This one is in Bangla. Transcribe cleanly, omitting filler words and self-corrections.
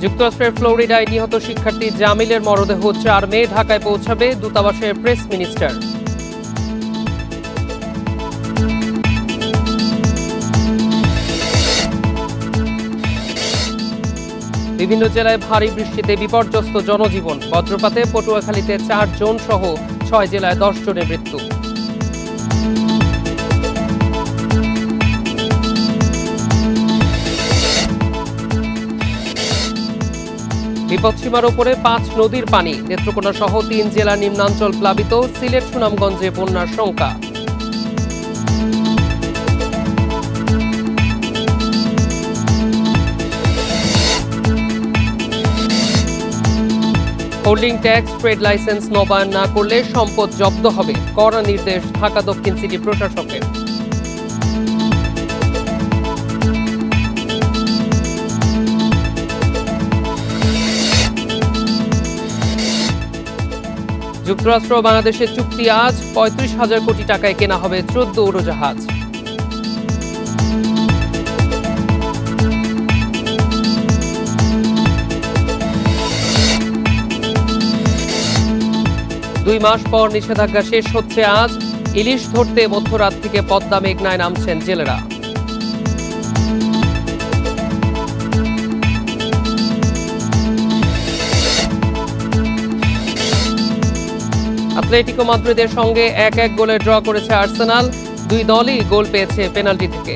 যুক্তরাষ্ট্রের ফ্লোরিডায় নিহত শিক্ষার্থী জামিলের মরদেহ 4 মে ঢাকায় পৌঁছাবে দূতাবাসের প্রেস মিনিস্টার। বিভিন্ন জেলায় ভারী বৃষ্টিতে বিপর্যস্ত জনজীবন। বজ্রপাতে পটুয়াখালীতে 4 জন সহ 6 জেলায় 10 জনের মৃত্যু। বিপদসীমার ওপরে 5 নদীর পানি। নেত্রকোনা সহ 3 জেলার নিম্নাঞ্চল প্লাবিত। সিলেট সুনামগঞ্জে বন্যার শঙ্কা। হোল্ডিং ট্যাক্স ট্রেড লাইসেন্স নবায়ন না করলে সম্পদ জব্দ হবে। কড়া নির্দেশ ঢাকা দক্ষিণ সিটি প্রশাসকের। যুক্তরাষ্ট্র ও বাংলাদেশের চুক্তি আজ। 35,000 কোটি টাকায় কেনা হবে 14 উড়োজাহাজ। দুই মাস পর নিষেধাজ্ঞা শেষ হচ্ছে আজ। ইলিশ ধরতে মধ্যরাত থেকে পদ্মা মেঘনায় নামছেন জেলেরা। অ্যাটলেটিকো মাদ্রিদের সঙ্গে 1-1 গোলে ড্র করেছে আর্সেনাল। দুই দলই গোল পেয়েছে পেনাল্টি থেকে।